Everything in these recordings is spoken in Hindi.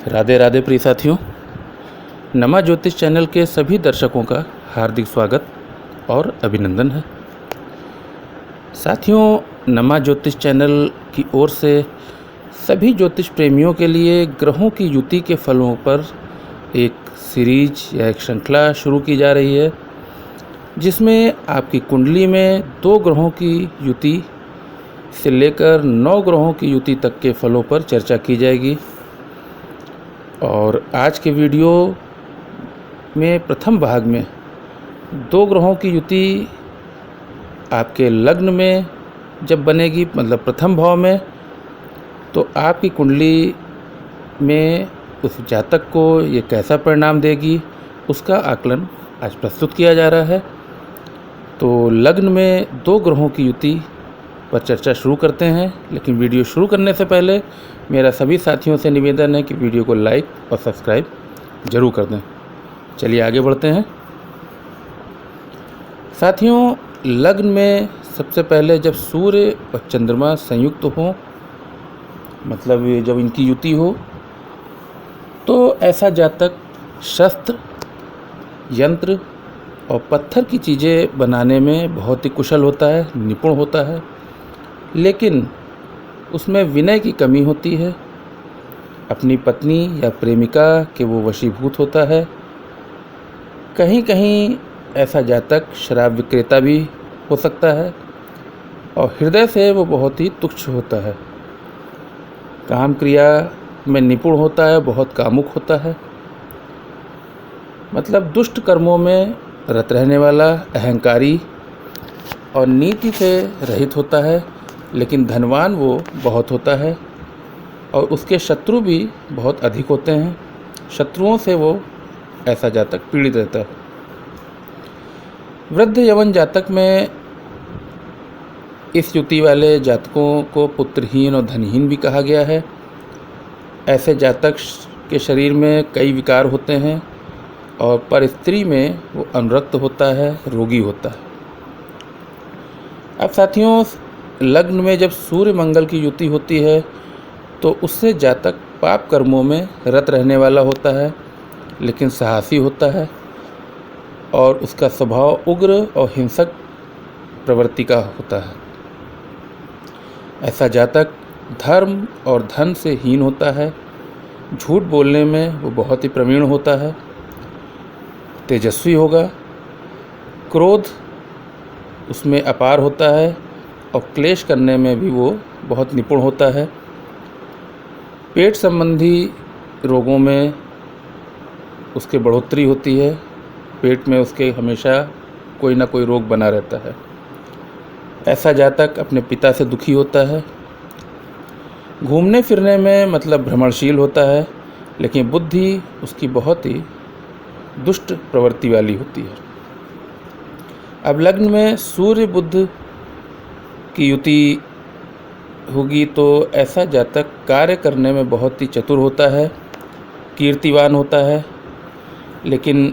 राधे राधे प्रिय साथियों, नमा ज्योतिष चैनल के सभी दर्शकों का हार्दिक स्वागत और अभिनंदन है। साथियों, नमा ज्योतिष चैनल की ओर से सभी ज्योतिष प्रेमियों के लिए ग्रहों की युति के फलों पर एक सीरीज या एक श्रृंखला शुरू की जा रही है, जिसमें आपकी कुंडली में 2 ग्रहों की युति से लेकर 9 ग्रहों की युति तक के फलों पर चर्चा की जाएगी। और आज के वीडियो में प्रथम भाग में 2 ग्रहों की युति आपके लग्न में जब बनेगी, मतलब प्रथम भाव में, तो आपकी कुंडली में उस जातक को ये कैसा परिणाम देगी, उसका आकलन आज प्रस्तुत किया जा रहा है। तो लग्न में 2 ग्रहों की युति पर चर्चा शुरू करते हैं, लेकिन वीडियो शुरू करने से पहले मेरा सभी साथियों से निवेदन है कि वीडियो को लाइक और सब्सक्राइब ज़रूर कर दें। चलिए आगे बढ़ते हैं। साथियों, लग्न में सबसे पहले जब सूर्य और चंद्रमा संयुक्त हों, मतलब जब इनकी युति हो, तो ऐसा जातक शस्त्र, यंत्र और पत्थर की चीज़ें बनाने में बहुत ही कुशल होता है, निपुण होता है, लेकिन उसमें विनय की कमी होती है। अपनी पत्नी या प्रेमिका के वो वशीभूत होता है। कहीं कहीं ऐसा जातक शराब विक्रेता भी हो सकता है और हृदय से वो बहुत ही तुच्छ होता है। काम क्रिया में निपुण होता है, बहुत कामुक होता है, मतलब दुष्ट कर्मों में रत रहने वाला, अहंकारी और नीति से रहित होता है, लेकिन धनवान वो बहुत होता है और उसके शत्रु भी बहुत अधिक होते हैं। शत्रुओं से वो ऐसा जातक पीड़ित रहता है। वृद्ध यवन जातक में इस युति वाले जातकों को पुत्रहीन और धनहीन भी कहा गया है। ऐसे जातक के शरीर में कई विकार होते हैं और पर स्त्री में वो अनुरक्त होता है, रोगी होता है। अब साथियों, लग्न में जब सूर्य मंगल की युति होती है, तो उससे जातक पाप कर्मों में रत रहने वाला होता है, लेकिन साहसी होता है और उसका स्वभाव उग्र और हिंसक प्रवृत्ति का होता है। ऐसा जातक धर्म और धन से हीन होता है। झूठ बोलने में वो बहुत ही प्रवीण होता है, तेजस्वी होगा। क्रोध उसमें अपार होता है और क्लेश करने में भी वो बहुत निपुण होता है। पेट संबंधी रोगों में उसके बढ़ोतरी होती है। पेट में उसके हमेशा कोई ना कोई रोग बना रहता है। ऐसा जातक अपने पिता से दुखी होता है। घूमने फिरने में मतलब भ्रमणशील होता है, लेकिन बुद्धि उसकी बहुत ही दुष्ट प्रवृत्ति वाली होती है। अब लग्न में सूर्य बुध की युति होगी, तो ऐसा जातक कार्य करने में बहुत ही चतुर होता है, कीर्तिवान होता है, लेकिन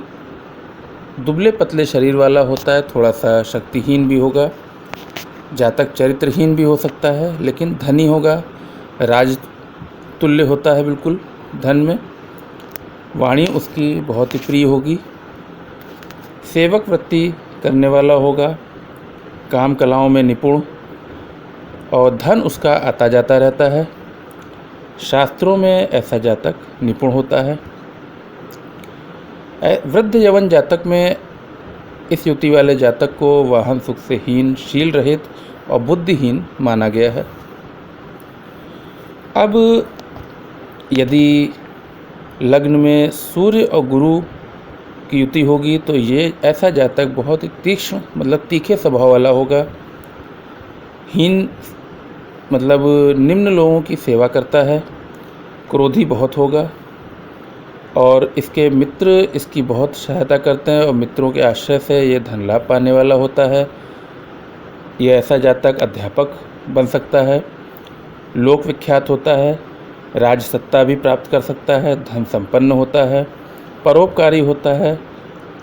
दुबले पतले शरीर वाला होता है, थोड़ा सा शक्तिहीन भी होगा। जातक चरित्रहीन भी हो सकता है, लेकिन धनी होगा, राजतुल्य होता है बिल्कुल धन में। वाणी उसकी बहुत ही प्रिय होगी। सेवक वृत्ति करने वाला होगा, काम कलाओं में निपुण, और धन उसका आता जाता रहता है। शास्त्रों में ऐसा जातक निपुण होता है। वृद्ध यवन जातक में इस युति वाले जातक को वाहन सुख से हीन, शील रहित और बुद्धिहीन माना गया है। अब यदि लग्न में सूर्य और गुरु की युति होगी, तो ये ऐसा जातक बहुत ही तीक्ष्ण, मतलब तीखे स्वभाव वाला होगा। हीन मतलब निम्न लोगों की सेवा करता है। क्रोधी बहुत होगा और इसके मित्र इसकी बहुत सहायता करते हैं और मित्रों के आश्रय से ये धन लाभ पाने वाला होता है। ये ऐसा जातक अध्यापक बन सकता है, लोक विख्यात होता है, राज सत्ता भी प्राप्त कर सकता है, धन संपन्न होता है, परोपकारी होता है,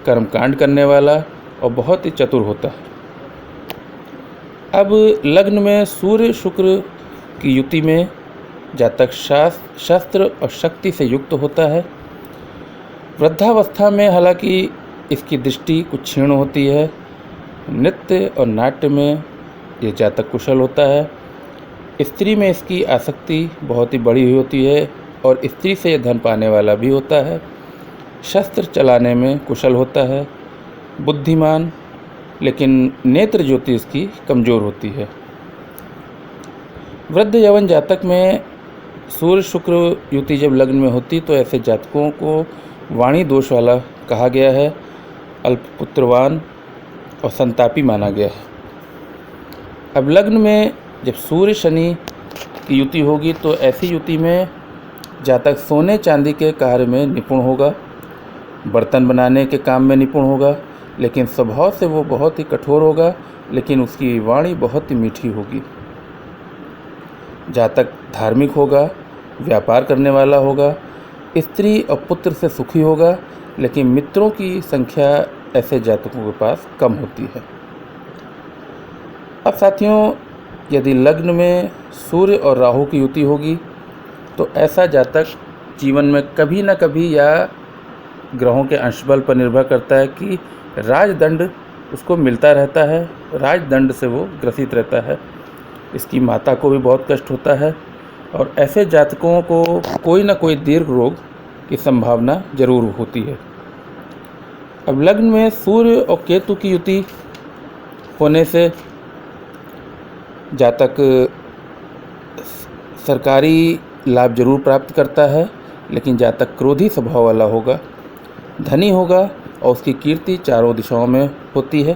कर्मकांड करने वाला और बहुत ही चतुर होता है। अब लग्न में सूर्य शुक्र की युति में जातक शस्त्र और शक्ति से युक्त होता है। वृद्धावस्था में हालांकि इसकी दृष्टि कुछ क्षीण होती है। नृत्य और नाट्य में ये जातक कुशल होता है। स्त्री में इसकी आसक्ति बहुत ही बड़ी हुई होती है और स्त्री से धन पाने वाला भी होता है। शस्त्र चलाने में कुशल होता है, बुद्धिमान, लेकिन नेत्र ज्योति इसकी कमज़ोर होती है। वृद्ध यवन जातक में सूर्य शुक्र युति जब लग्न में होती तो ऐसे जातकों को वाणी दोष वाला कहा गया है, अल्पपुत्रवान और संतापी माना गया है। अब लग्न में जब सूर्य शनि की युति होगी तो ऐसी युति में जातक सोने चांदी के कार्य में निपुण होगा, बर्तन बनाने के काम में निपुण होगा, लेकिन स्वभाव से वो बहुत ही कठोर होगा, लेकिन उसकी वाणी बहुत ही मीठी होगी। जातक धार्मिक होगा, व्यापार करने वाला होगा, स्त्री और पुत्र से सुखी होगा, लेकिन मित्रों की संख्या ऐसे जातकों के पास कम होती है। अब साथियों, यदि लग्न में सूर्य और राहु की युति होगी तो ऐसा जातक जीवन में कभी न कभी, या ग्रहों के अंशबल पर निर्भर करता है कि राजदंड उसको मिलता रहता है, राजदंड से वो ग्रसित रहता है। इसकी माता को भी बहुत कष्ट होता है और ऐसे जातकों को कोई ना कोई दीर्घ रोग की संभावना जरूर होती है। अब लग्न में सूर्य और केतु की युति होने से जातक सरकारी लाभ जरूर प्राप्त करता है, लेकिन जातक क्रोधी स्वभाव वाला होगा, धनी होगा और उसकी कीर्ति चारों दिशाओं में होती है।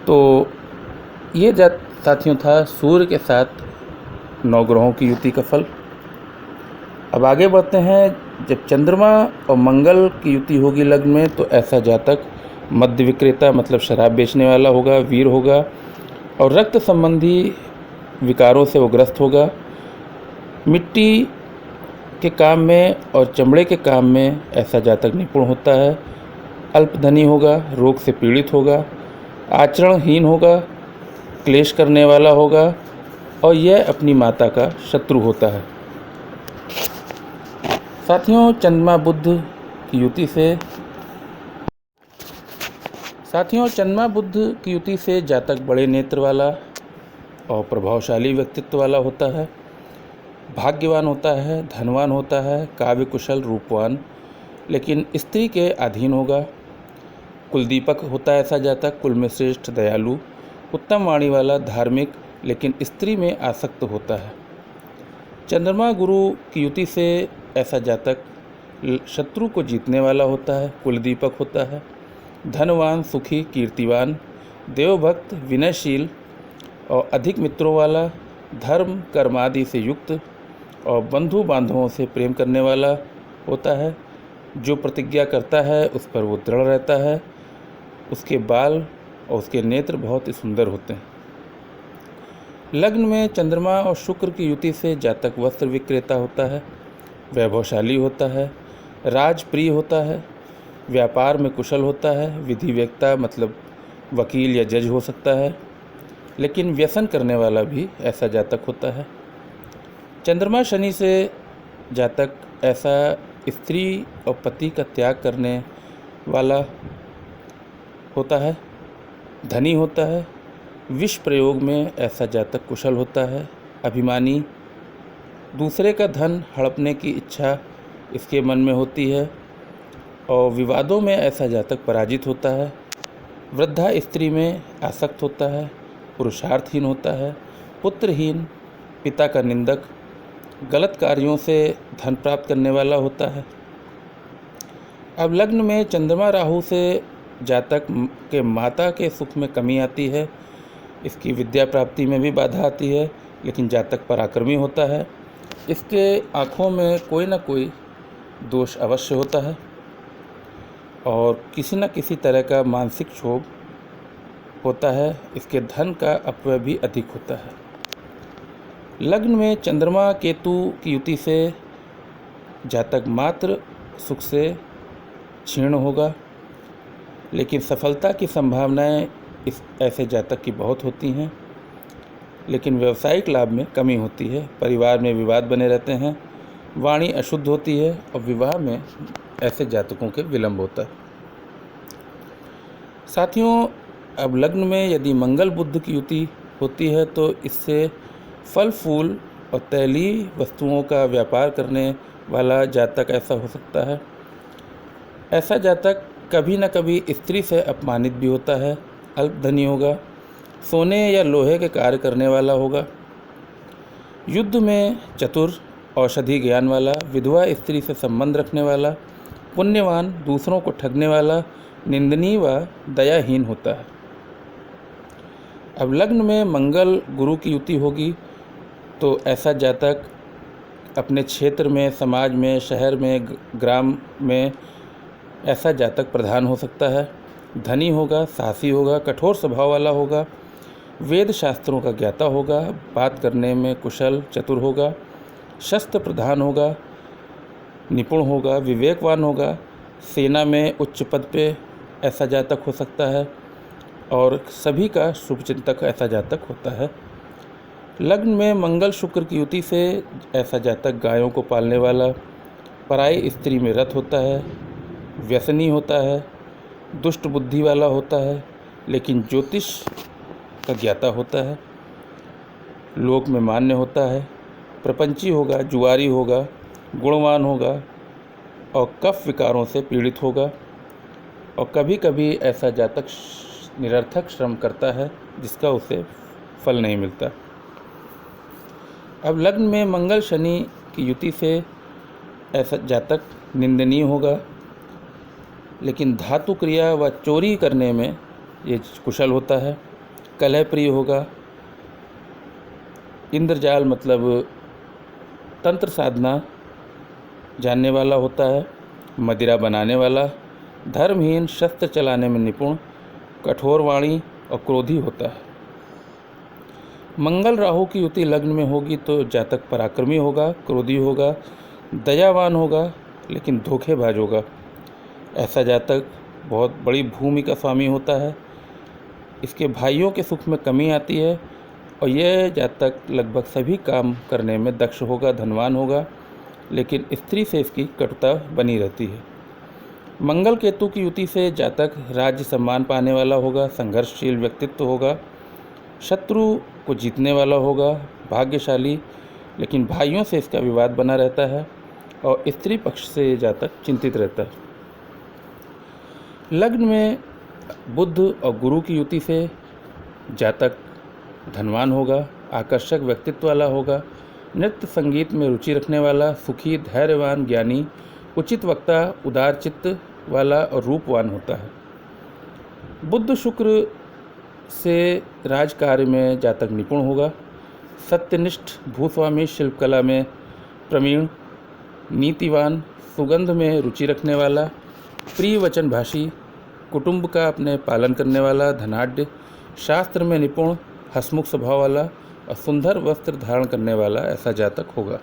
तो ये साथियों था सूर्य के साथ 9 ग्रहों की युति का फल। अब आगे बढ़ते हैं। जब चंद्रमा और मंगल की युति होगी लग्न में तो ऐसा जातक मद्य विक्रेता मतलब शराब बेचने वाला होगा, वीर होगा और रक्त संबंधी विकारों से वो ग्रस्त होगा। मिट्टी के काम में और चमड़े के काम में ऐसा जातक निपुण होता है। अल्पधनी होगा, रोग से पीड़ित होगा, आचरणहीन होगा, क्लेश करने वाला होगा और यह अपनी माता का शत्रु होता है। साथियों, चंद्रमा बुध की युति से जातक बड़े नेत्र वाला और प्रभावशाली व्यक्तित्व वाला होता है, भाग्यवान होता है, धनवान होता है, काव्य कुशल, रूपवान, लेकिन स्त्री के अधीन होगा। कुलदीपक होता है ऐसा जातक, कुल में श्रेष्ठ, दयालु, उत्तम वाणी वाला, धार्मिक, लेकिन स्त्री में आसक्त होता है। चंद्रमा गुरु की युति से ऐसा जातक शत्रु को जीतने वाला होता है, कुलदीपक होता है, धनवान, सुखी, कीर्तिवान, देवभक्त, विनयशील और अधिक मित्रों वाला, धर्म कर्म आदि से युक्त और बंधु बांधवों से प्रेम करने वाला होता है। जो प्रतिज्ञा करता है उस पर वो दृढ़ रहता है। उसके बाल और उसके नेत्र बहुत ही सुंदर होते हैं। लग्न में चंद्रमा और शुक्र की युति से जातक वस्त्र विक्रेता होता है, वैभवशाली होता है, राजप्रिय होता है, व्यापार में कुशल होता है, विधि वेत्ता मतलब वकील या जज हो सकता है, लेकिन व्यसन करने वाला भी ऐसा जातक होता है। चंद्रमा शनि से जातक ऐसा स्त्री और पति का त्याग करने वाला होता है, धनी होता है, विष प्रयोग में ऐसा जातक कुशल होता है, अभिमानी, दूसरे का धन हड़पने की इच्छा इसके मन में होती है और विवादों में ऐसा जातक पराजित होता है। वृद्धा स्त्री में आसक्त होता है, पुरुषार्थहीन होता है, पुत्रहीन, पिता का निंदक, गलत कार्यों से धन प्राप्त करने वाला होता है। अब लग्न में चंद्रमा राहु से जातक के माता के सुख में कमी आती है, इसकी विद्या प्राप्ति में भी बाधा आती है, लेकिन जातक पराक्रमी होता है। इसके आँखों में कोई ना कोई दोष अवश्य होता है और किसी न किसी तरह का मानसिक क्षोभ होता है। इसके धन का अपव्यय भी अधिक होता है। लग्न में चंद्रमा केतु की युति से जातक मात्र सुख से क्षीण होगा, लेकिन सफलता की संभावनाएं इस ऐसे जातक की बहुत होती हैं। लेकिन व्यावसायिक लाभ में कमी होती है। परिवार में विवाद बने रहते हैं, वाणी अशुद्ध होती है और विवाह में ऐसे जातकों के विलंब होता है। साथियों, अब लग्न में यदि मंगल बुध की युति होती है तो इससे फल फूल और तैलीय वस्तुओं का व्यापार करने वाला जातक ऐसा हो सकता है। ऐसा जातक कभी न कभी स्त्री से अपमानित भी होता है, अल्पधनी होगा, सोने या लोहे के कार्य करने वाला होगा, युद्ध में चतुर, औषधि ज्ञान वाला, विधवा स्त्री से संबंध रखने वाला, पुण्यवान, दूसरों को ठगने वाला, निंदनीय व दयाहीन होता है। अब लग्न में मंगल गुरु की युति होगी तो ऐसा जातक अपने क्षेत्र में, समाज में, शहर में, ग्राम में ऐसा जातक प्रधान हो सकता है। धनी होगा, साहसी होगा, कठोर स्वभाव वाला होगा, वेद शास्त्रों का ज्ञाता होगा, बात करने में कुशल चतुर होगा, शस्त्र प्रधान होगा, निपुण होगा, विवेकवान होगा, सेना में उच्च पद पे ऐसा जातक हो सकता है और सभी का शुभचिंतक ऐसा जातक होता है। लग्न में मंगल शुक्र की युति से ऐसा जातक गायों को पालने वाला, पराई स्त्री में रत होता है, व्यसनी होता है, दुष्ट बुद्धि वाला होता है, लेकिन ज्योतिष का ज्ञाता होता है, लोक में मान्य होता है, प्रपंची होगा, जुआरी होगा, गुणवान होगा और कफ विकारों से पीड़ित होगा। और कभी कभी ऐसा जातक निरर्थक श्रम करता है जिसका उसे फल नहीं मिलता। अब लग्न में मंगल शनि की युति से ऐसा जातक निंदनीय होगा, लेकिन धातु क्रिया व चोरी करने में ये कुशल होता है, कलह प्रिय होगा, इंद्रजाल मतलब तंत्र साधना जानने वाला होता है, मदिरा बनाने वाला, धर्महीन, शस्त्र चलाने में निपुण, कठोर वाणी और क्रोधी होता है। मंगल राहु की युति लग्न में होगी तो जातक पराक्रमी होगा, क्रोधी होगा, दयावान होगा, लेकिन धोखेबाज होगा। ऐसा जातक बहुत बड़ी भूमि का स्वामी होता है, इसके भाइयों के सुख में कमी आती है और यह जातक लगभग सभी काम करने में दक्ष होगा, धनवान होगा, लेकिन स्त्री से इसकी कटुता बनी रहती है। मंगल केतु की युति से जातक राज्य सम्मान पाने वाला होगा, संघर्षशील व्यक्तित्व होगा, शत्रु को जीतने वाला होगा, भाग्यशाली, लेकिन भाइयों से इसका विवाद बना रहता है और स्त्री पक्ष से जातक चिंतित रहता है। लग्न में बुध और गुरु की युति से जातक धनवान होगा, आकर्षक व्यक्तित्व वाला होगा, नृत्य संगीत में रुचि रखने वाला, सुखी, धैर्यवान, ज्ञानी, उचित वक्ता, उदार चित्त वाला और रूपवान होता है। बुध शुक्र से राजकार्य में जातक निपुण होगा, सत्यनिष्ठ, भूस्वामी, शिल्पकला में प्रवीण, नीतिवान, सुगंध में रुचि रखने वाला, प्रिय वचन भाषी, कुटुंब का अपने पालन करने वाला, धनाढ्य, शास्त्र में निपुण, हसमुख स्वभाव वाला और सुंदर वस्त्र धारण करने वाला ऐसा जातक होगा।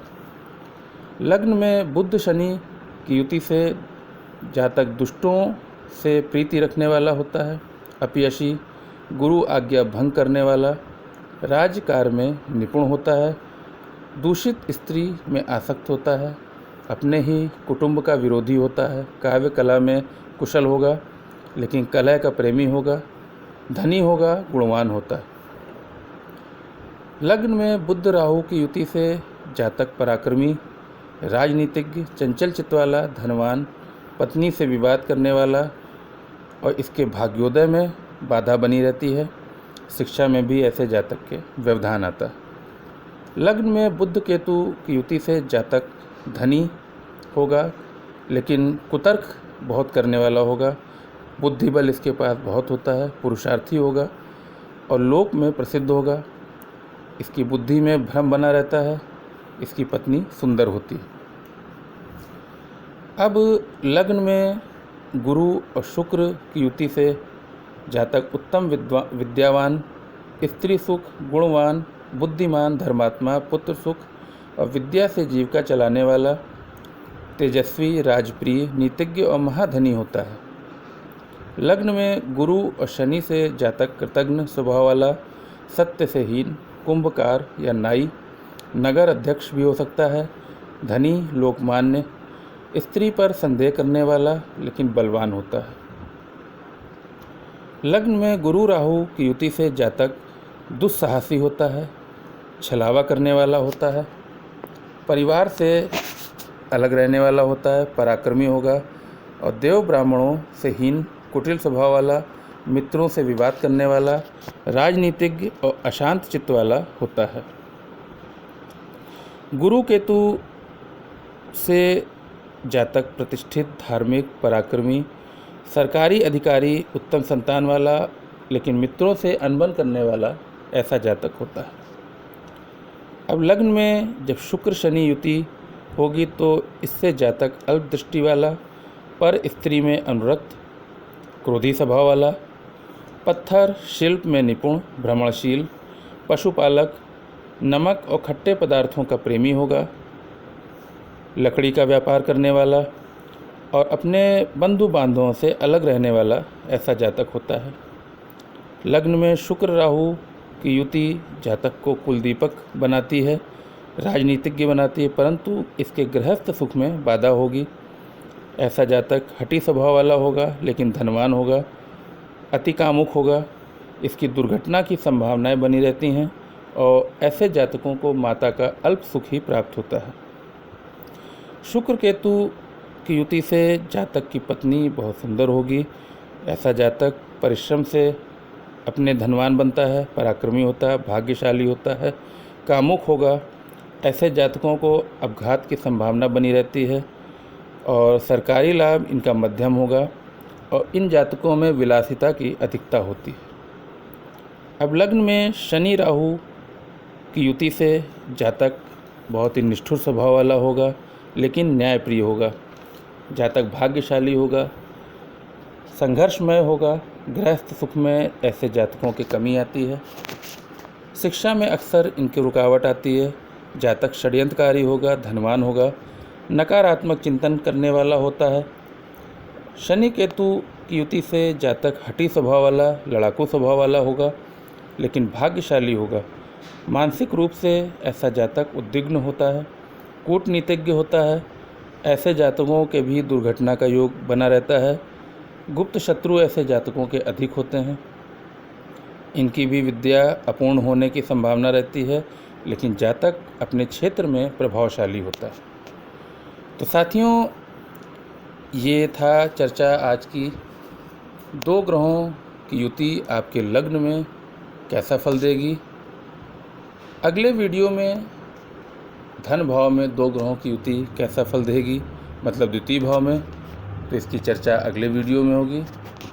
लग्न में बुध शनि की युति से जातक दुष्टों से प्रीति रखने वाला होता है, अपयशी, गुरु आज्ञा भंग करने वाला, राज्य कार्य में निपुण होता है, दूषित स्त्री में आसक्त होता है, अपने ही कुटुंब का विरोधी होता है, काव्य कला में कुशल होगा, लेकिन कलह का प्रेमी होगा, धनी होगा, गुणवान होता है। लग्न में बुध राहु की युति से जातक पराक्रमी, राजनीतिज्ञ, चंचल चित्त वाला, धनवान, पत्नी से विवाद करने वाला और इसके भाग्योदय में बाधा बनी रहती है। शिक्षा में भी ऐसे जातक के व्यवधान आता है। लग्न में बुध केतु की युति से जातक धनी होगा, लेकिन कुतर्क बहुत करने वाला होगा, बुद्धि बल इसके पास बहुत होता है, पुरुषार्थी होगा और लोक में प्रसिद्ध होगा। इसकी बुद्धि में भ्रम बना रहता है, इसकी पत्नी सुंदर होती है। अब लग्न में गुरु और शुक्र की युति से जातक उत्तम विद्यावान, स्त्री सुख, गुणवान, बुद्धिमान, धर्मात्मा, पुत्र सुख और विद्या से जीविका चलाने वाला, तेजस्वी, राजप्रिय, नीतिज्ञ और महाधनी होता है। लग्न में गुरु और शनि से जातक कृतज्ञ स्वभाव वाला, सत्य से हीन, कुंभकार या नाई, नगर अध्यक्ष भी हो सकता है, धनी, लोकमान्य, स्त्री पर संदेह करने वाला लेकिन बलवान होता है। लग्न में गुरु राहु की युति से जातक दुस्साहसी होता है, छलावा करने वाला होता है, परिवार से अलग रहने वाला होता है, पराक्रमी होगा और देव ब्राह्मणों से हीन, कुटिल स्वभाव वाला, मित्रों से विवाद करने वाला, राजनीतिज्ञ और अशांत चित्त वाला होता है। गुरु केतु से जातक प्रतिष्ठित, धार्मिक, पराक्रमी, सरकारी अधिकारी, उत्तम संतान वाला लेकिन मित्रों से अनबन करने वाला ऐसा जातक होता है। अब लग्न में जब शुक्र शनि युति होगी तो इससे जातक अल्प दृष्टि वाला, पर स्त्री में अनुरक्त, क्रोधी स्वभाव वाला, पत्थर शिल्प में निपुण, भ्रमणशील, पशुपालक, नमक और खट्टे पदार्थों का प्रेमी होगा, लकड़ी का व्यापार करने वाला और अपने बंधु बांधवों से अलग रहने वाला ऐसा जातक होता है। लग्न में शुक्र राहु की युति जातक को कुलदीपक बनाती है, राजनीतिज्ञ बनाती है, परंतु इसके गृहस्थ सुख में बाधा होगी। ऐसा जातक हठी स्वभाव वाला होगा लेकिन धनवान होगा, अति कामुक होगा, इसकी दुर्घटना की संभावनाएं बनी रहती हैं और ऐसे जातकों को माता का अल्प सुख ही प्राप्त होता है। शुक्र केतु की युति से जातक की पत्नी बहुत सुंदर होगी। ऐसा जातक परिश्रम से अपने धनवान बनता है, पराक्रमी होता है, भाग्यशाली होता है, कामुक होगा। ऐसे जातकों को अपघात की संभावना बनी रहती है और सरकारी लाभ इनका मध्यम होगा और इन जातकों में विलासिता की अधिकता होती है। अब लग्न में शनि राहु की युति से जातक बहुत ही निष्ठुर स्वभाव वाला होगा लेकिन न्यायप्रिय होगा, जातक भाग्यशाली होगा, संघर्षमय होगा, गृहस्थ सुख में ऐसे जातकों की कमी आती है, शिक्षा में अक्सर इनकी रुकावट आती है, जातक षड्यंत्रकारी होगा, धनवान होगा, नकारात्मक चिंतन करने वाला होता है। शनि केतु की युति से जातक हठी स्वभाव वाला, लड़ाकू स्वभाव वाला होगा लेकिन भाग्यशाली होगा, मानसिक रूप से ऐसा जातक उद्विग्न होता है, कूटनीतिज्ञ होता है। ऐसे जातकों के भी दुर्घटना का योग बना रहता है। गुप्त शत्रु ऐसे जातकों के अधिक होते हैं, इनकी भी विद्या अपूर्ण होने की संभावना रहती है लेकिन जातक अपने क्षेत्र में प्रभावशाली होता है। तो साथियों, ये था चर्चा आज की। 2 ग्रहों की युति आपके लग्न में कैसा फल देगी। अगले वीडियो में धन भाव में 2 ग्रहों की युति कैसा फल देगी, मतलब द्वितीय भाव में, तो इसकी चर्चा अगले वीडियो में होगी।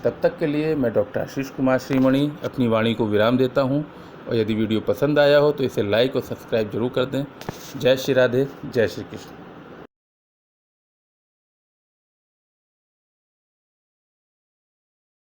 तब तक के लिए मैं डॉक्टर आशीष कुमार श्रीमणि अपनी वाणी को विराम देता हूँ और यदि वीडियो पसंद आया हो तो इसे लाइक और सब्सक्राइब जरूर कर दें। जय श्री राधे, जय श्री कृष्ण।